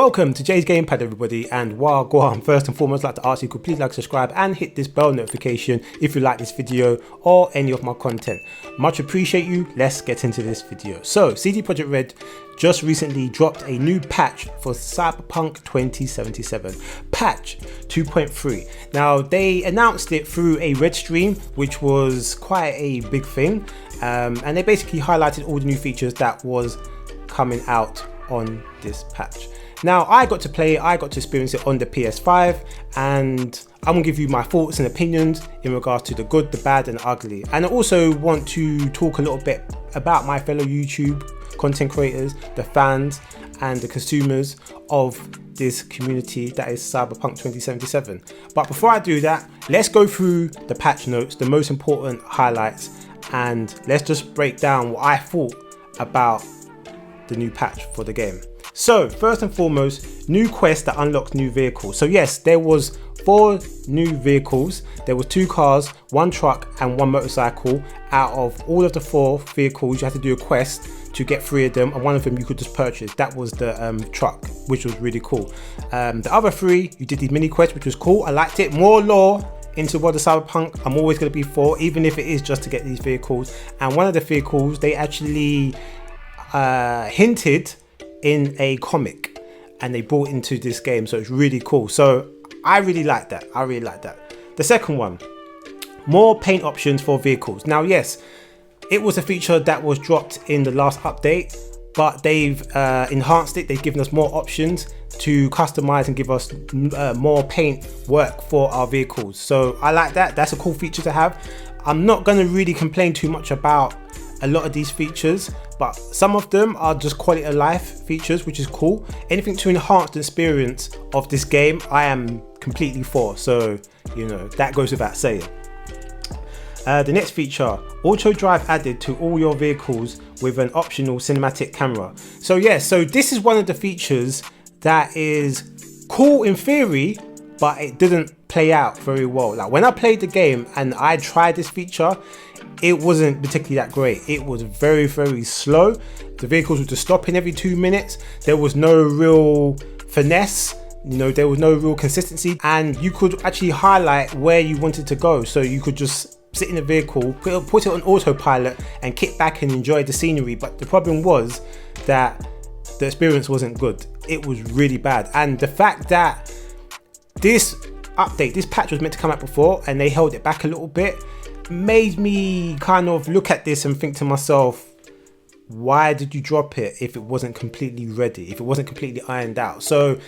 Welcome to Jay's Gamepad, everybody, and while go on, first and foremost, I'd like to ask you to please like, subscribe and hit this bell notification if you like this video or any of my content. Much appreciate you. Let's get into this video. So CD Projekt Red just recently dropped a new patch for Cyberpunk 2077, patch 2.3. Now they announced it through a Red stream, which was quite a big thing, and they basically highlighted all the new features that was coming out on this patch. Now I got to play it, I got to experience it on the PS5, and I'm gonna give you my thoughts and opinions in regards to the good, the bad and the ugly. And I also want to talk a little bit about my fellow YouTube content creators, the fans and the consumers of this community that is Cyberpunk 2077. But before I do that, let's go through the patch notes, the most important highlights, and let's just break down what I thought about the new patch for the game. So first and foremost, new quest that unlocks new vehicles. So yes, there was 4 new vehicles. There was 2 cars, 1 truck and 1 motorcycle. Out of all of the 4 vehicles, you had to do a quest to get 3 of them, and 1 of them you could just purchase. That was the truck, which was really cool. The other 3, you did these mini quests, which was cool. I liked it. More lore into World of Cyberpunk, I'm always going to be for, even if it is just to get these vehicles. And one of the vehicles they actually hinted in a comic and they brought into this game, so it's really cool. So I really like that. The second one, more paint options for vehicles. Now yes, it was a feature that was dropped in the last update, but they've enhanced it. They've given us more options to customize and give us more paint work for our vehicles. So I like that. That's a cool feature to have. I'm not going to really complain too much about a lot of these features, but some of them are just quality of life features, which is cool. Anything to enhance the experience of this game, I am completely for. So, you know, that goes without saying. The next feature, AutoDrive added to all your vehicles with an optional cinematic camera. So yeah, so this is one of the features that is cool in theory, but it didn't play out very well. Like when I played the game and I tried this feature, it wasn't particularly that great. It was very, very slow. The vehicles were just stopping every 2 minutes. There was no real finesse. You know, there was no real consistency, and you could actually highlight where you wanted to go. So you could just sit in the vehicle, put it on autopilot and kick back and enjoy the scenery. But the problem was that the experience wasn't good. It was really bad. And the fact that this update, this patch was meant to come out before and they held it back a little bit, made me kind of look at this and think to myself, why did you drop it if it wasn't completely ready, if it wasn't completely ironed out? So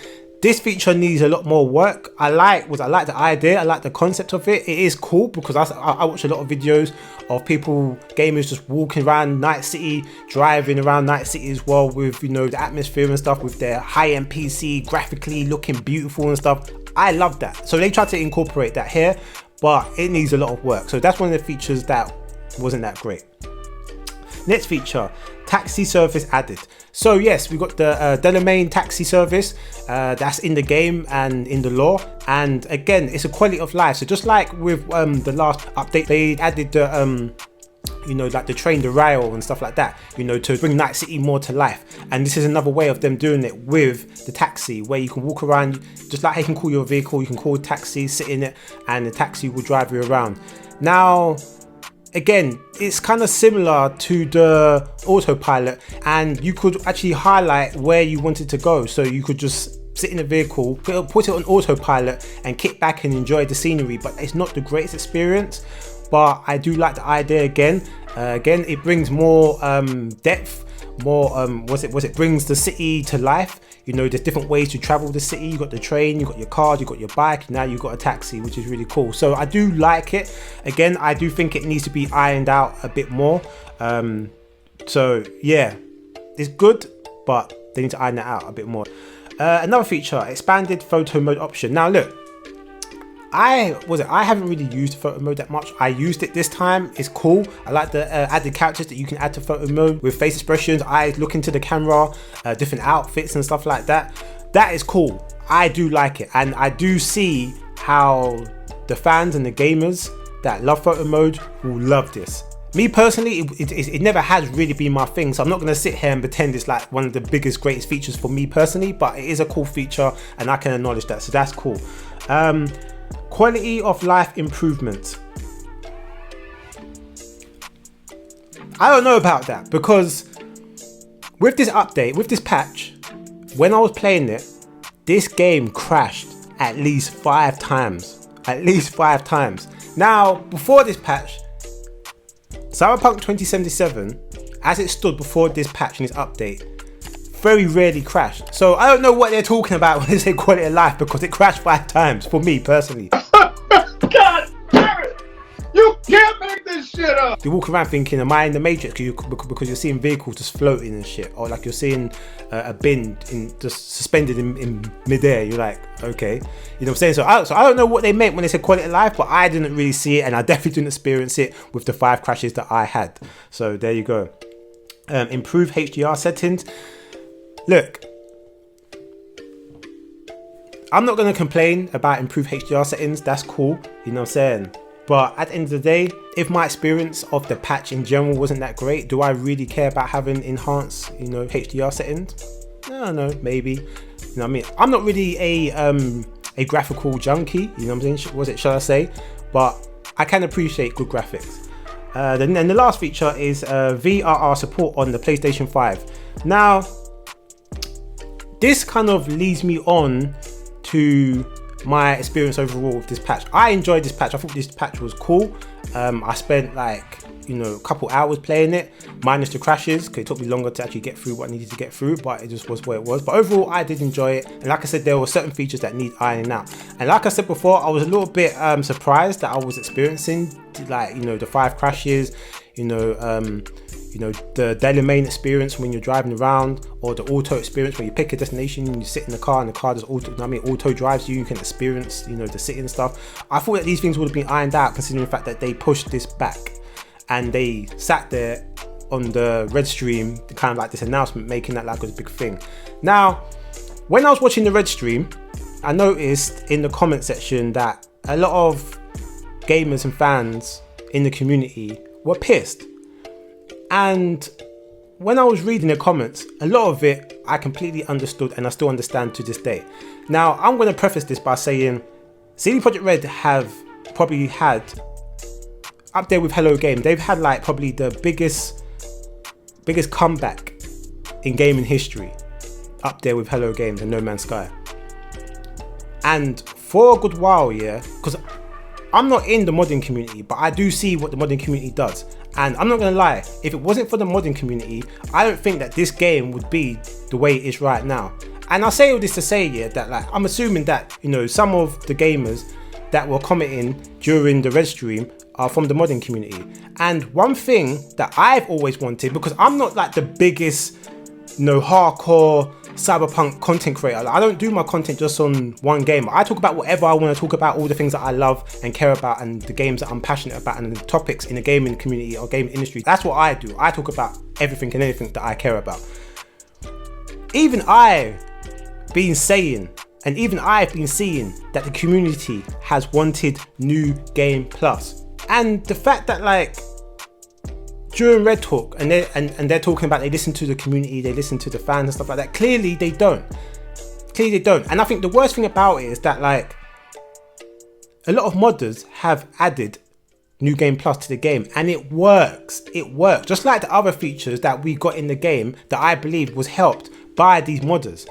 this feature needs a lot more work. I like the idea, I like the concept of it. It is cool because I watch a lot of videos of people, gamers, just walking around Night City, driving around Night City as well, with, you know, the atmosphere and stuff, with their high-end PC, graphically looking beautiful and stuff. I love that. So they tried to incorporate that here, but it needs a lot of work. So that's one of the features that wasn't that great. Next feature, taxi service added. So yes, we got the Delamain taxi service that's in the game and in the lore, and again, it's a quality of life. So just like with the last update, they added the you know, like the train, the rail and stuff like that, you know, to bring Night City more to life. And this is another way of them doing it with the taxi, where you can walk around, just like how you can call your vehicle, you can call a taxi, sit in it, and the taxi will drive you around. Now, again, it's kind of similar to the autopilot, and you could actually highlight where you wanted to go. So you could just sit in a vehicle, put it on autopilot and kick back and enjoy the scenery. But it's not the greatest experience, but I do like the idea. Again, it brings more depth, more it brings the city to life. You know, there's different ways to travel the city. You got the train, you got your car, you got your bike, now you got a taxi, which is really cool. So I do like it. Again, I do think it needs to be ironed out a bit more. So yeah, it's good, but they need to iron it out a bit more. Another feature, expanded photo mode option. Now look, I haven't really used photo mode that much. I used it this time. It's cool. I like the added characters that you can add to photo mode with face expressions, eyes looking to the camera, different outfits and stuff like that. That is cool. I do like it, and I do see how the fans and the gamers that love photo mode will love this. Me personally, it never has really been my thing, so I'm not going to sit here and pretend it's like one of the biggest, greatest features for me personally, but it is a cool feature and I can acknowledge that, so that's cool. Quality of life improvement. I don't know about that, because with this update, with this patch, when I was playing it, this game crashed at least 5 times. At least 5 times. Now, before this patch, Cyberpunk 2077, as it stood before this patch and this update, very rarely crashed. So I don't know what they're talking about when they say quality of life, because it crashed 5 times for me personally. God damn it! You can't make this shit up! You walk around thinking, am I in the Matrix? Because you're seeing vehicles just floating and shit, or like you're seeing a bin just suspended in midair. You're like, okay, you know what I'm saying? So I don't know what they meant when they said quality of life, but I didn't really see it, and I definitely didn't experience it with the 5 crashes that I had. So there you go. Improve HDR settings. Look, I'm not going to complain about improved HDR settings. That's cool, you know what I'm saying? But at the end of the day, if my experience of the patch in general wasn't that great, do I really care about having enhanced, you know, HDR settings? I don't know, maybe. You know what I mean? I'm not really a graphical junkie, you know what I'm saying? Shall I say? But I can appreciate good graphics. Then the last feature is VRR support on the PlayStation 5. Now, this kind of leads me on to my experience overall with this patch. I enjoyed this patch. I thought this patch was cool. I spent like, you know, a couple hours playing it, minus the crashes, because it took me longer to actually get through what I needed to get through, but it just was what it was. But overall, I did enjoy it. And like I said, there were certain features that need ironing out. And like I said before, I was a little bit surprised that I was experiencing, like, you know, the 5 crashes, you know, the Delamain experience when you're driving around, or the auto experience where you pick a destination and you sit in the car and the car just auto drives you. You can experience, you know, the sitting stuff. I thought that these things would have been ironed out, considering the fact that they pushed this back and they sat there on the red stream, kind of like this announcement, making that like a big thing. Now, when I was watching the red stream, I noticed in the comment section that a lot of gamers and fans in the community were pissed. And when I was reading the comments, a lot of it I completely understood, and I still understand to this day. Now, I'm going to preface this by saying CD Projekt Red have probably had, up there with Hello Game, they've had like probably the biggest comeback in gaming history, up there with Hello Games and No Man's Sky. And for a good while, yeah, because I'm not in the modding community, but I do see what the modding community does. And I'm not gonna lie, if it wasn't for the modding community, I don't think that this game would be the way it is right now. And I'll say all this to say, yeah, that like, I'm assuming that, you know, some of the gamers that were commenting during the red stream are from the modding community. And one thing that I've always wanted, because I'm not like the biggest, you know, hardcore Cyberpunk content creator. I don't do my content just on one game. I talk about whatever I want to talk about, all the things that I love and care about, and the games that I'm passionate about, and the topics in the gaming community or gaming industry. That's what I do. I talk about everything and anything that I care about. Even I've been saying, and even I've been seeing that the community has wanted New Game Plus. And the fact that like during Red Talk and they're talking about they listen to the community, they listen to the fans and stuff like that, clearly they don't. And I think the worst thing about it is that like a lot of modders have added New Game Plus to the game, and it works. Just like the other features that we got in the game that I believe was helped by these modders.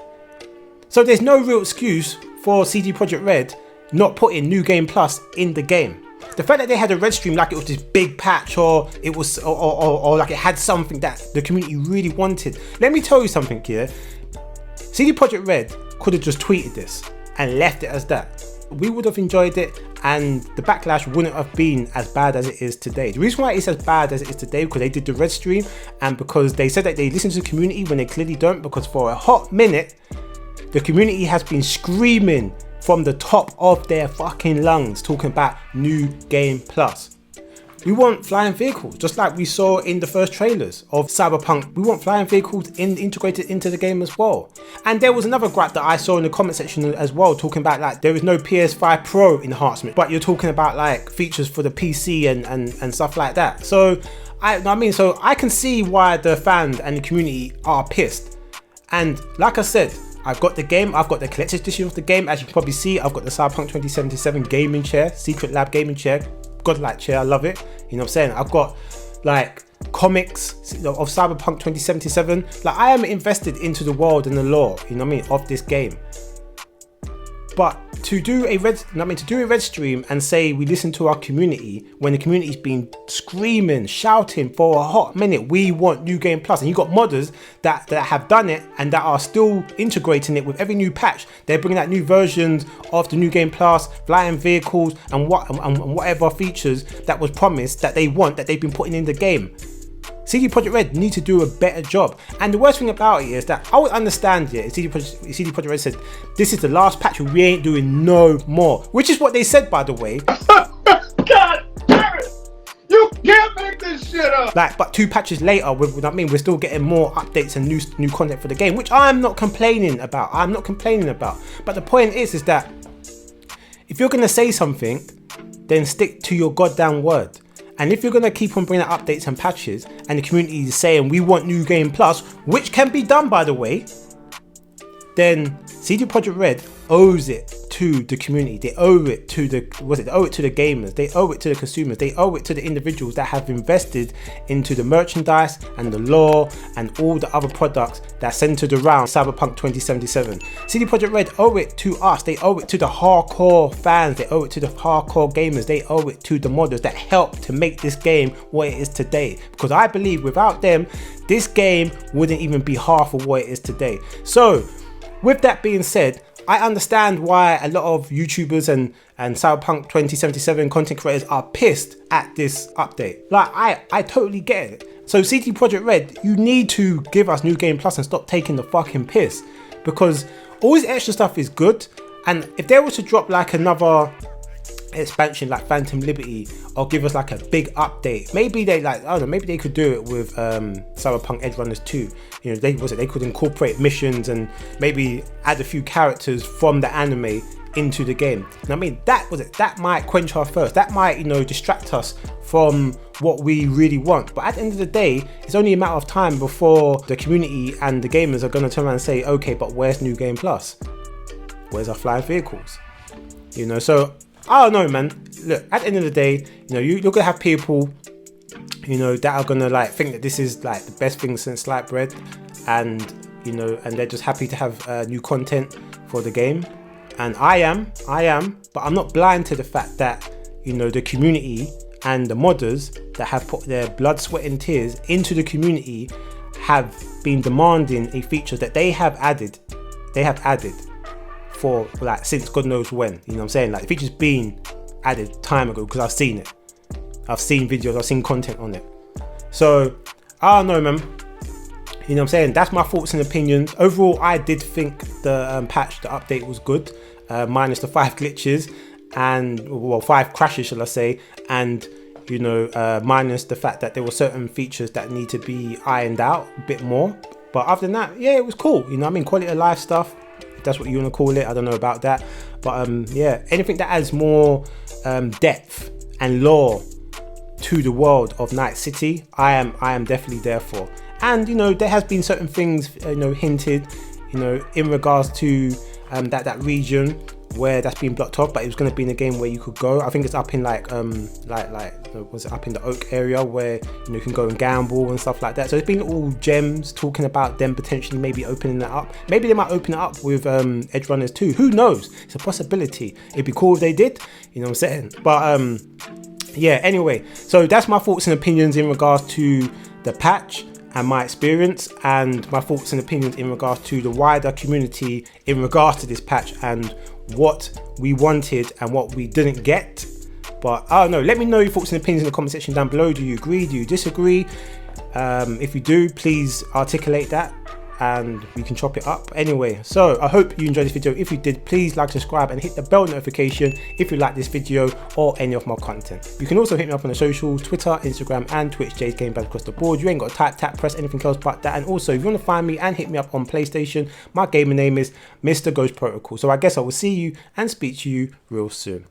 So there's no real excuse for CD Projekt Red not putting New Game Plus in the game. The fact that they had a red stream like it was this big patch, or it was or like it had something that the community really wanted. Let me tell you something here. CD Projekt Red could have just tweeted this and left it as that. We would have enjoyed it, and the backlash wouldn't have been as bad as it is today. The reason why it's as bad as it is today, because they did the red stream, and because they said that they listen to the community when they clearly don't, because for a hot minute the community has been screaming from the top of their fucking lungs talking about New Game Plus. We want flying vehicles, just like we saw in the first trailers of Cyberpunk. We want flying vehicles integrated into the game as well. And there was another gripe that I saw in the comment section as well, talking about like there is no PS5 Pro enhancement, but you're talking about like features for the PC and stuff like that. So I can see why the fans and the community are pissed. And like I said, I've got the game, I've got the collector's edition of the game. As you can probably see, I've got the Cyberpunk 2077 gaming chair, Secret Lab gaming chair, godlike chair, I love it. You know what I'm saying? I've got like comics of Cyberpunk 2077. Like I am invested into the world and the lore, you know what I mean, of this game. But to do a red stream and say we listen to our community when the community's been screaming, shouting for a hot minute, we want New Game Plus, and you got modders that have done it and that are still integrating it with every new patch. They're bringing out new versions of the New Game Plus, flying vehicles, and whatever features that was promised that they want, that they've been putting in the game. CD Projekt Red need to do a better job. And the worst thing about it is that I would understand it. CD Projekt Red said, this is the last patch, we ain't doing no more. Which is what they said, by the way. God damn it! You can't make this shit up! Like, but 2 patches later, we're still getting more updates and new content for the game, which I'm not complaining about. But the point is that if you're gonna say something, then stick to your goddamn word. And if you're going to keep on bringing out updates and patches and the community is saying we want New Game Plus, which can be done by the way, then CD Projekt Red owes it to the community. They owe it to the gamers, they owe it to the consumers, they owe it to the individuals that have invested into the merchandise and the lore and all the other products that centered around Cyberpunk 2077. CD Projekt Red owe it to us, they owe it to the hardcore fans, they owe it to the hardcore gamers, they owe it to the modders that helped to make this game what it is today. Because I believe without them, this game wouldn't even be half of what it is today. So with that being said, I understand why a lot of YouTubers and Cyberpunk 2077 content creators are pissed at this update. Like, I totally get it. So CD Projekt Red, you need to give us New Game Plus and stop taking the fucking piss. Because all this extra stuff is good. And if they were to drop like another expansion like Phantom Liberty or give us like a big update, maybe they maybe they could do it with Cyberpunk Edge Runners 2. You know, they could incorporate missions and maybe add a few characters from the anime into the game. And I mean, that might quench our thirst, that might, you know, distract us from what we really want. But at the end of the day, it's only a matter of time before the community and the gamers are going to turn around and say, okay, but where's New Game Plus? Where's our flying vehicles? You know, so I don't know, man. Look, at the end of the day, you know, you're gonna have people, you know, that are gonna like think that this is like the best thing since sliced bread, and you know, and they're just happy to have new content for the game. And I am, but I'm not blind to the fact that, you know, the community and the modders that have put their blood, sweat, and tears into the community have been demanding a feature that they have added. For like since God knows when, you know what I'm saying? Like the feature's been added time ago because I've seen it. I've seen videos, I've seen content on it. So I don't know, man. You know what I'm saying? That's my thoughts and opinions. Overall, I did think the patch, the update was good, minus the 5 glitches and 5 crashes, shall I say, and you know, minus the fact that there were certain features that need to be ironed out a bit more. But other than that, yeah, it was cool. You know what I mean? Quality of life stuff. That's what you want to call it, I don't know about that, but yeah, anything that adds more depth and lore to the world of Night City, I am definitely there for. And you know, there has been certain things, you know, hinted, you know, in regards to that region where that's been blocked off, but it was going to be in a game where you could go. I think it's up in like was it up in the Oak area where, you know, you can go and gamble and stuff like that. So there's been all gems talking about them potentially maybe opening that up. Maybe they might open it up with Edge Runners 2. Who knows? It's a possibility. It'd be cool if they did, you know what I'm saying? But yeah, anyway, so that's my thoughts and opinions in regards to the patch and my experience, and my thoughts and opinions in regards to the wider community in regards to this patch and what we wanted and what we didn't get. But I don't know, let me know your thoughts and opinions in the comment section down below. Do you agree? Do you disagree? If you do, please articulate that. and we can chop it up. Anyway, so I hope you enjoyed this video. If you did, please like, subscribe and hit the bell notification if you like this video or any of my content. You can also hit me up on the socials, Twitter, Instagram and Twitch, Jay's Gamepad across the board. You ain't got to type, tap, press anything else but that. And also, if you want to find me and hit me up on PlayStation, my gaming name is MrGhostProtocol. So I guess I will see you and speak to you real soon.